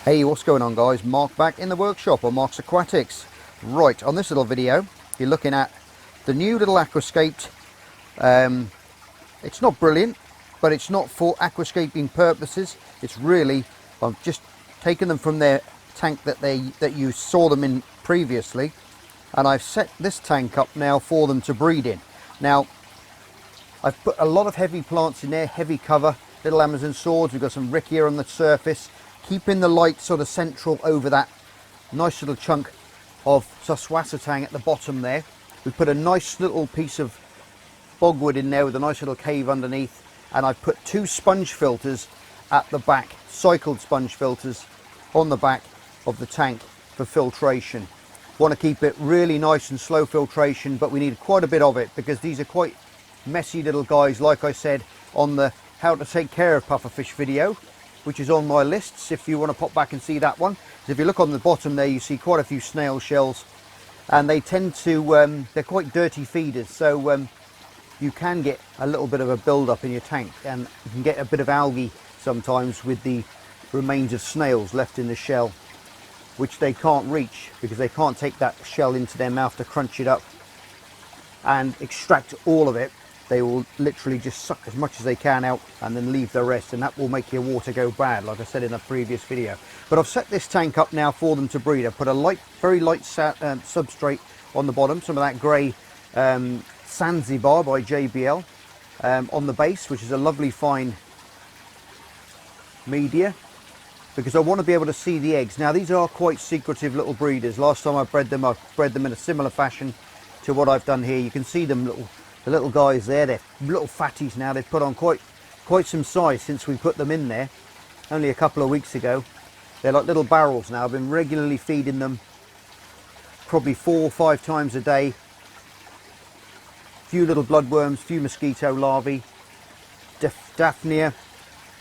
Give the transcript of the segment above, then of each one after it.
Hey, what's going on guys? Mark back in the workshop on Mark's Aquatics. Right, on this little video you're looking at the new little aquascaped. It's not brilliant, but it's not for aquascaping purposes. It's really, I've just taken them from their tank that you saw them in previously, and I've set this tank up now for them to breed in. Now I've put a lot of heavy plants in there, heavy cover, little Amazon swords, we've got some Rickia on the surface, keeping the light sort of central over that nice little chunk of Suswasatang at the bottom there. We put a nice little piece of bogwood in there with a nice little cave underneath, and I've put two sponge filters at the back, cycled sponge filters on the back of the tank for filtration. Want to keep it really nice and slow filtration, but we need quite a bit of it because these are quite messy little guys, like I said on the how to take care of pufferfish video, which is on my lists if you want to pop back and see that one. So if you look on the bottom there, you see quite a few snail shells, and they tend to they're quite dirty feeders, so you can get a little bit of a build up in your tank, and you can get a bit of algae sometimes with the remains of snails left in the shell, which they can't reach because they can't take that shell into their mouth to crunch it up and extract all of it. They will literally just suck as much as they can out and then leave the rest, and that will make your water go bad, like I said in the previous video. But I've set this tank up now for them to breed. I've put a light, very light substrate on the bottom, some of that grey Zanzibar by JBL on the base, which is a lovely fine media, because I want to be able to see the eggs. Now these are quite secretive little breeders. Last time I bred them in a similar fashion to what I've done here. You can see them, the little guys there, they're little fatties now. They've put on quite some size since we put them in there only a couple of weeks ago. They're like little barrels now. I've been regularly feeding them probably 4 or 5 times a day. Few little bloodworms, few mosquito larvae, Daphnia,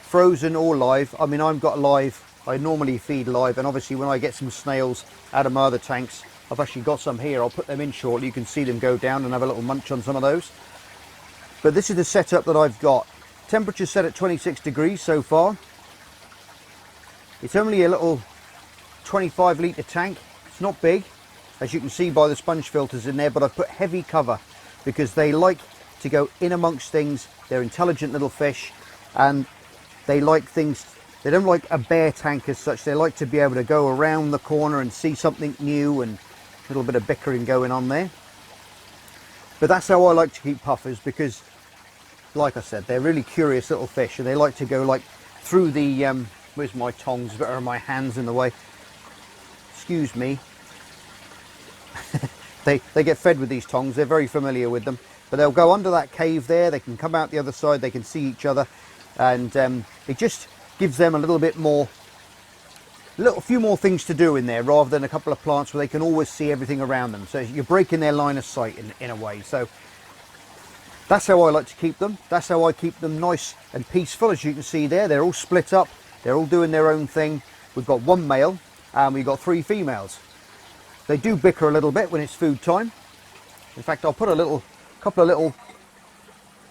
frozen or live. I mean, I've got live, I normally feed live, and obviously when I get some snails out of my other tanks, I've actually got some here. I'll put them in shortly. You can see them go down and have a little munch on some of those. But this is the setup that I've got. Temperature set at 26 degrees so far. It's only a little 25 litre tank. It's not big, as you can see by the sponge filters in there, but I've put heavy cover because they like to go in amongst things. They're intelligent little fish, and they like things. They don't like a bare tank as such. They like to be able to go around the corner and see something new, and a little bit of bickering going on there. But that's how I like to keep puffers, because like I said, they're really curious little fish, and they like to go like through the where's my tongs, but are my hands in the way, excuse me. they get fed with these tongs. They're very familiar with them, but they'll go under that cave there. They can come out the other side, they can see each other, and it just gives them a little bit more, a few more things to do in there, rather than a couple of plants where they can always see everything around them. So you're breaking their line of sight in a way. So that's how I like to keep them. That's how I keep them nice and peaceful. As you can see there, they're all split up. They're all doing their own thing. We've got one male and we've got 3 females. They do bicker a little bit when it's food time. In fact, I'll put a couple of little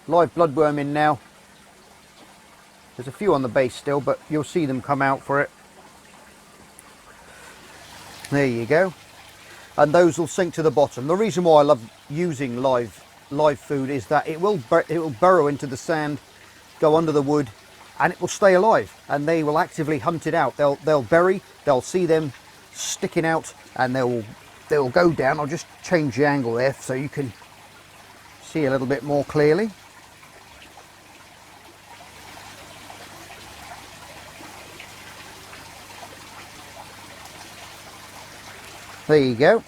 live bloodworm in now. There's a few on the base still, but you'll see them come out for it. There you go. And those will sink to the bottom. The reason why I love using live food is that it will burrow into the sand, go under the wood, and it will stay alive. And they will actively hunt it out. They'll bury. They'll see them sticking out, and they'll go down. I'll just change the angle there so you can see a little bit more clearly. There you go.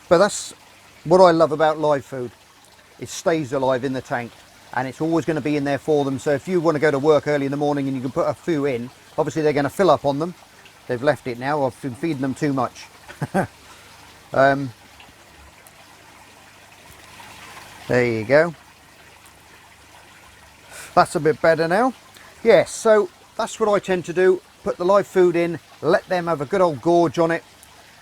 But that's what I love about live food. It stays alive in the tank, and it's always going to be in there for them. So if you want to go to work early in the morning and you can put a few in, obviously they're going to fill up on them. They've left it now. I've been feeding them too much. There you go. That's a bit better now. Yes, so that's what I tend to do. Put the live food in, let them have a good old gorge on it,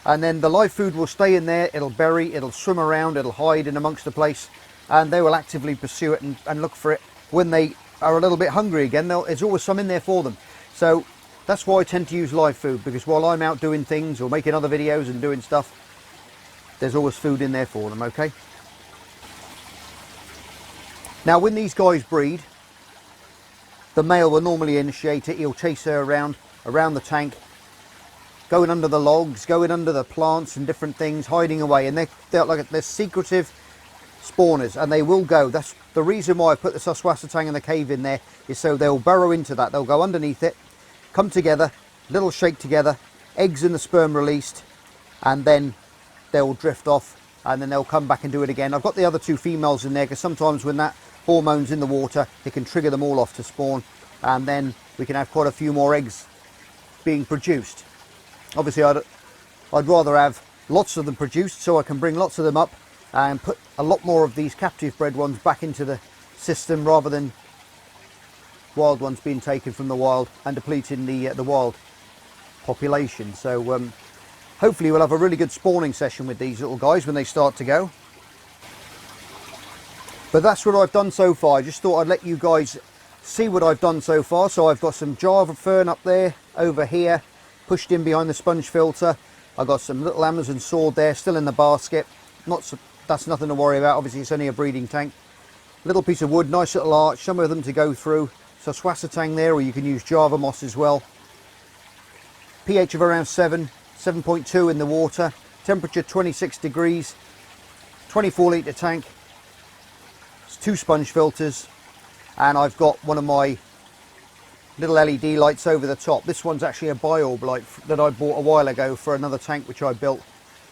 and then the live food will stay in there. It'll bury, it'll swim around, it'll hide in amongst the place, and they will actively pursue it and look for it when they are a little bit hungry again. There's always some in there for them. So That's why I tend to use live food, because while I'm out doing things or making other videos and doing stuff, there's always food in there for them, okay? Now when these guys breed, the male will normally initiate it. He'll chase her around the tank, going under the logs, going under the plants and different things, hiding away, and they're secretive spawners, and they will go. That's the reason why I put the Suswasatang and the cave in there, is so they'll burrow into that. They'll go underneath it, come together, little shake together, eggs and the sperm released, and then they'll drift off, and then they'll come back and do it again. I've got the other two females in there because sometimes when that hormone's in the water, it can trigger them all off to spawn, and then we can have quite a few more eggs being produced. Obviously I'd rather have lots of them produced so I can bring lots of them up and put a lot more of these captive bred ones back into the system, rather than wild ones being taken from the wild and depleting the wild population. So hopefully we'll have a really good spawning session with these little guys when they start to go. But that's what I've done so far. I just thought I'd let you guys see what I've done so far. So I've got some Java fern up there, over here, pushed in behind the sponge filter. I've got some little Amazon sword there, still in the basket. That's nothing to worry about. Obviously it's only a breeding tank. Little piece of wood, nice little arch, some of them to go through. So Swasatang there, or you can use Java moss as well. pH of around 7.2 in the water. Temperature 26 degrees. 24 litre tank. It's 2 sponge filters. And I've got one of my little LED lights over the top. This one's actually a biorb light that I bought a while ago for another tank which I built.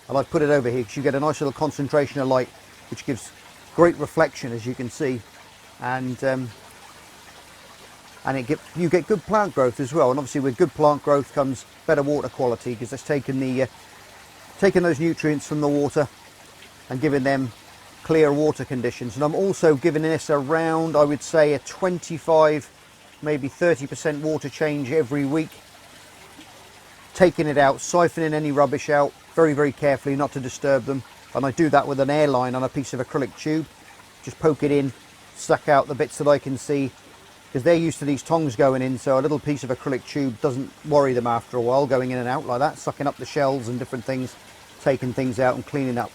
And I've put it over here because you get a nice little concentration of light, which gives great reflection, as you can see. And you get good plant growth as well. And obviously with good plant growth comes better water quality, because it's taking those nutrients from the water and giving them clear water conditions. And I'm also giving this around, I would say, a 25, maybe 30% water change every week. Taking it out, siphoning any rubbish out very, very carefully, not to disturb them. And I do that with an air line on a piece of acrylic tube. Just poke it in, suck out the bits that I can see, because they're used to these tongs going in, so a little piece of acrylic tube doesn't worry them after a while, going in and out like that, sucking up the shells and different things, taking things out and cleaning up.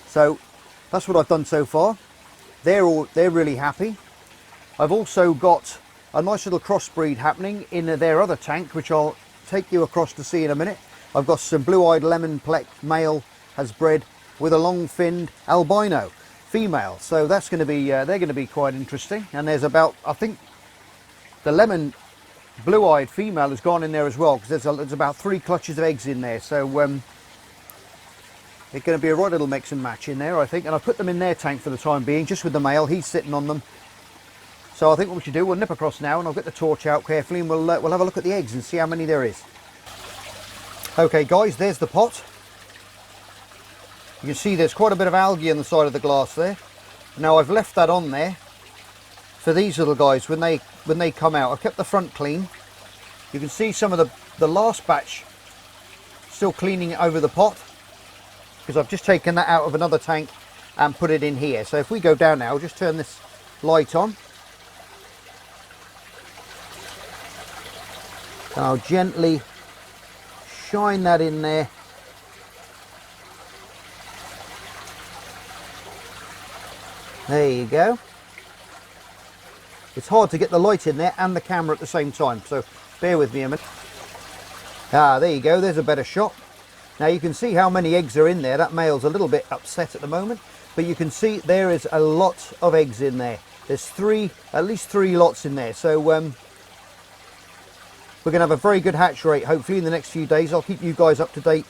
So that's what I've done so far. They're really happy. I've also got a nice little crossbreed happening in their other tank, which I'll take you across to see in a minute. I've got some blue-eyed lemon plec male has bred with a long-finned albino female, so that's going to be they're going to be quite interesting. And there's about, I think the lemon blue-eyed female has gone in there as well, because there's about 3 clutches of eggs in there. So it's going to be a right little mix and match in there, I think. And I've put them in their tank for the time being, just with the male. He's sitting on them. So I think what we should do, we'll nip across now and I'll get the torch out carefully, and we'll have a look at the eggs and see how many there is. Okay guys, there's the pot. You can see there's quite a bit of algae on the side of the glass there. Now I've left that on there for these little guys when they come out. I've kept the front clean. You can see some of the last batch still cleaning it over the pot, because I've just taken that out of another tank and put it in here. So if we go down now, I'll just turn this light on. And I'll gently shine that in there. There you go. It's hard to get the light in there and the camera at the same time, so bear with me a minute. Ah, there you go, there's a better shot. Now you can see how many eggs are in there. That male's a little bit upset at the moment, but you can see there is a lot of eggs in there. There's at least three lots in there. So we're going to have a very good hatch rate, hopefully, in the next few days. I'll keep you guys up to date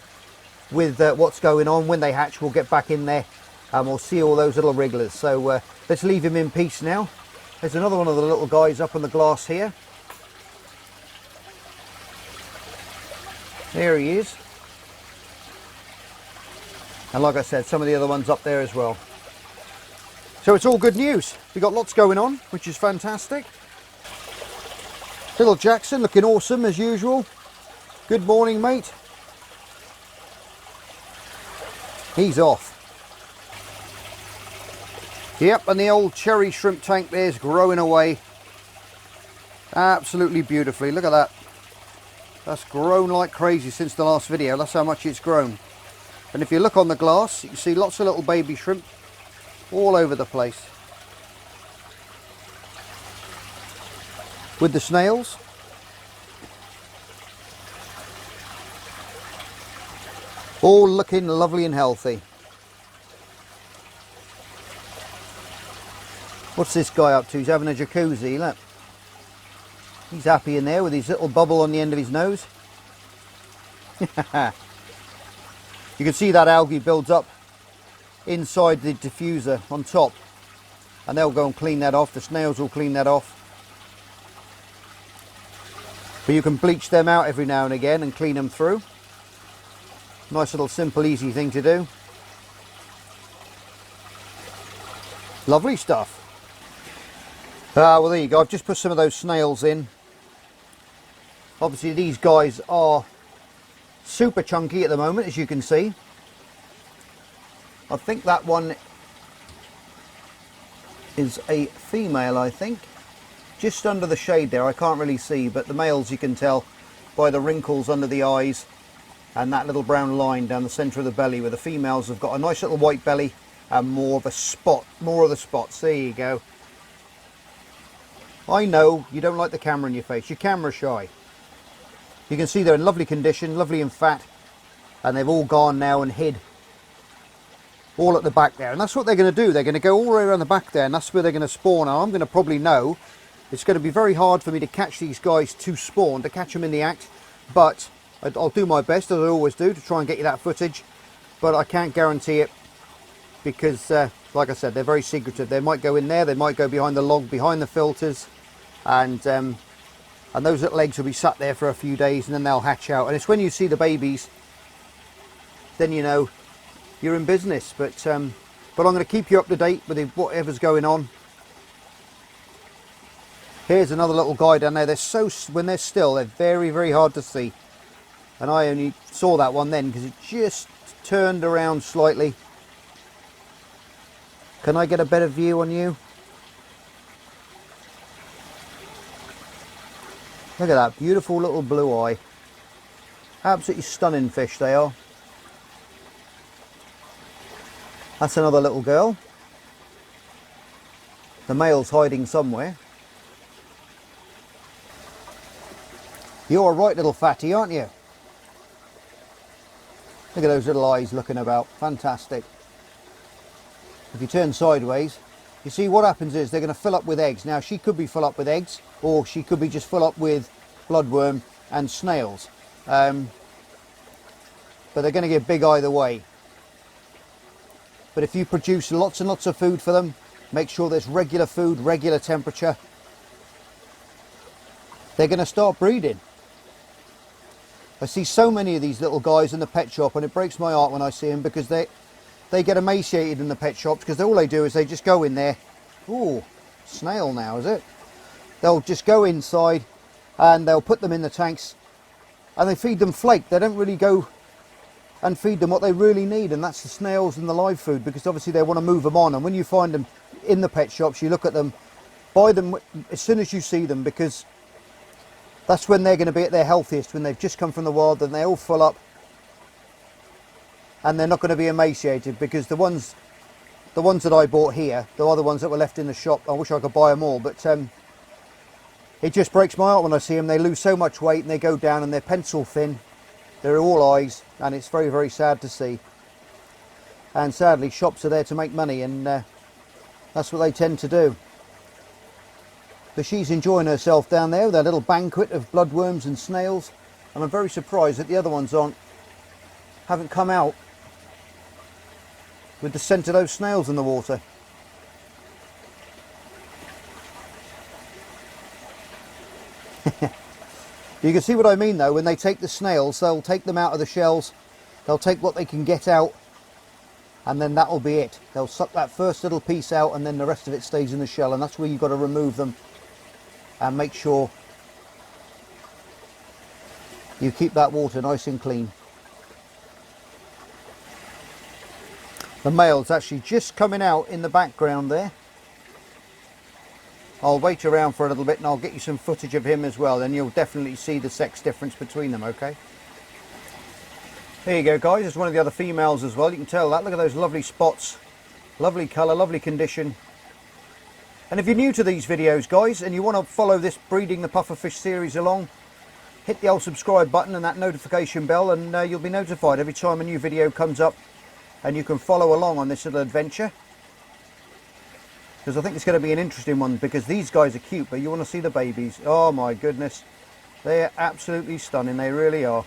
with what's going on. When they hatch, we'll get back in there and we'll see all those little wrigglers. So let's leave him in peace now. There's another one of the little guys up on the glass here. There he is. And like I said, some of the other ones up there as well. So it's all good news. We've got lots going on, which is fantastic. Little Jackson looking awesome as usual. Good morning, mate. He's off. Yep, and the old cherry shrimp tank there's growing away absolutely beautifully. Look at that. That's grown like crazy since the last video. That's how much it's grown. And if you look on the glass, you can see lots of little baby shrimp all over the place. With the snails, all looking lovely and healthy. What's this guy up to? He's having a jacuzzi, look. He's happy in there with his little bubble on the end of his nose. You can see that algae builds up inside the diffuser on top, and they'll go and clean that off. The snails will clean that off. But you can bleach them out every now and again and clean them through. Nice little simple easy thing to do. Lovely stuff. Well, there you go. I've just put some of those snails in. Obviously these guys are super chunky at the moment, as you can see. I think that one is a female, I think. Just under the shade there, I can't really see, but the males you can tell by the wrinkles under the eyes and that little brown line down the centre of the belly, where the females have got a nice little white belly and more of the spots. There you go. I know you don't like the camera in your face, you're camera shy. You can see they're in lovely condition, lovely and fat, and they've all gone now and hid all at the back there. And that's what they're going to do. They're going to go all the way around the back there, and that's where they're going to spawn. Now I'm going to probably know it's going to be very hard for me to catch these guys to spawn, to catch them in the act, but I'll do my best, as I always do, to try and get you that footage, but I can't guarantee it because, like I said, they're very secretive. They might go in there, they might go behind the log, behind the filters, and those little eggs will be sat there for a few days and then they'll hatch out. And it's when you see the babies, then you know you're in business. But I'm going to keep you up to date with whatever's going on. Here's another little guy down there. When they're still, they're very, very hard to see. And I only saw that one then because it just turned around slightly. Can I get a better view on you? Look at that beautiful little blue eye. Absolutely stunning fish they are. That's another little girl. The male's hiding somewhere. You're a right little fatty, aren't you? Look at those little eyes looking about. Fantastic. If you turn sideways, you see what happens is they're going to fill up with eggs. Now she could be full up with eggs, or she could be just full up with bloodworm and snails. But they're going to get big either way. But if you produce lots and lots of food for them, make sure there's regular food, regular temperature, they're going to start breeding. I see so many of these little guys in the pet shop, and it breaks my heart when I see them, because they get emaciated in the pet shops, because all they do is they just go in there. Ooh, snail now, is it? They'll just go inside and they'll put them in the tanks and they feed them flake. They don't really go and feed them what they really need, and that's the snails and the live food, because obviously they want to move them on. And when you find them in the pet shops, you look at them, buy them as soon as you see them, because that's when they're going to be at their healthiest, when they've just come from the wild and they're all full up and they're not going to be emaciated. Because the ones that I bought here, the other ones that were left in the shop, I wish I could buy them all, but it just breaks my heart when I see them. They lose so much weight and they go down and they're pencil thin. They're all eyes, and it's very, very sad to see. And sadly, shops are there to make money, and that's what they tend to do. But she's enjoying herself down there with her little banquet of bloodworms and snails, and I'm very surprised that the other ones haven't come out with the scent of those snails in the water. You can see what I mean though. When they take the snails, they'll take them out of the shells, they'll take what they can get out, and then that'll be it. They'll suck that first little piece out, and then the rest of it stays in the shell, and that's where you've got to remove them and make sure you keep that water nice and clean. The male's actually just coming out in the background there. I'll wait around for a little bit and I'll get you some footage of him as well. Then you'll definitely see the sex difference between them, okay? There you go, guys. There's one of the other females as well. You can tell that. Look at those lovely spots. Lovely colour, lovely condition. And if you're new to these videos, guys, and you want to follow this Breeding the Pufferfish series along, hit the old subscribe button and that notification bell, and you'll be notified every time a new video comes up, and you can follow along on this little adventure. Because I think it's going to be an interesting one, because these guys are cute, but you want to see the babies. Oh my goodness. They are absolutely stunning. They really are.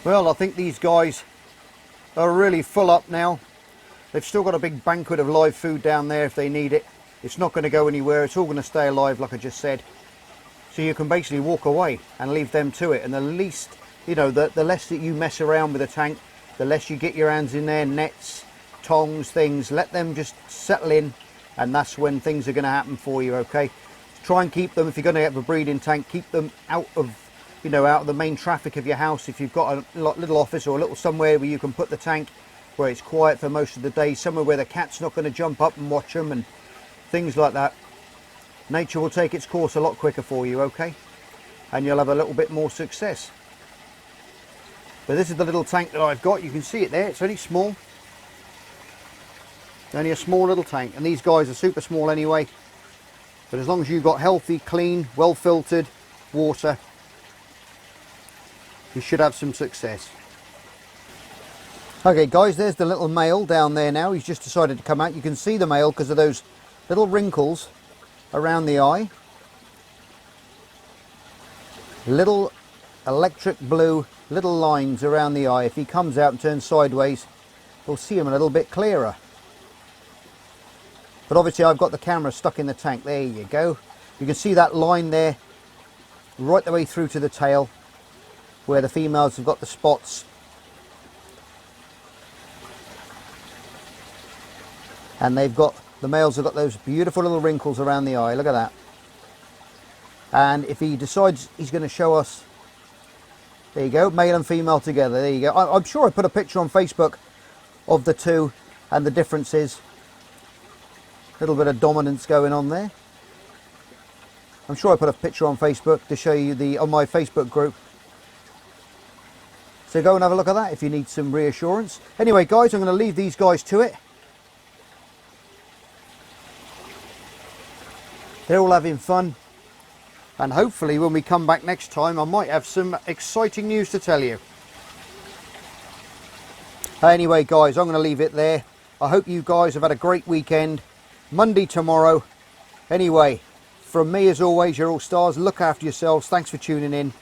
Well, I think these guys are really full up now. They've still got a big banquet of live food down there if they need it. It's not going to go anywhere. It's all going to stay alive, like I just said. So you can basically walk away and leave them to it. And the least, you know, the less that you mess around with the tank, the less you get your hands in there, nets, tongs, things. Let them just settle in, and that's when things are going to happen for you, okay? Try and keep them, if you're going to have a breeding tank, keep them out of, you know, out of the main traffic of your house. If you've got a little office or a little somewhere where you can put the tank, where it's quiet for most of the day, somewhere where the cat's not going to jump up and watch them and things like that. Nature will take its course a lot quicker for you, okay? And you'll have a little bit more success. But this is the little tank that I've got. You can see it there. It's only small. Only a small little tank. And these guys are super small anyway. But as long as you've got healthy, clean, well filtered water, you should have some success. Okay guys, there's the little male down there now. He's just decided to come out. You can see the male because of those little wrinkles around the eye. Little electric blue little lines around the eye. If he comes out and turns sideways, we'll see him a little bit clearer. But obviously I've got the camera stuck in the tank. There you go. You can see that line there right the way through to the tail, where the females have got the spots. And they've got, the males have got those beautiful little wrinkles around the eye. Look at that. And if he decides he's going to show us, there you go, male and female together. There you go. I'm sure I put a picture on Facebook of the two and the differences. A little bit of dominance going on there. I'm sure I put a picture on Facebook to show you on my Facebook group. So go and have a look at that if you need some reassurance. Anyway guys, I'm going to leave these guys to it. They're all having fun, and hopefully when we come back next time I might have some exciting news to tell you. Anyway guys, I'm going to leave it there. I hope you guys have had a great weekend. Monday tomorrow. Anyway, from me as always, you're all stars. Look after yourselves. Thanks for tuning in,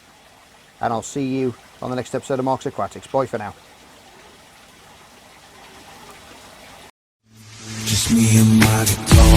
and I'll see you on the next episode of Mark's Aquatics. Bye for now. Just me and my guitar.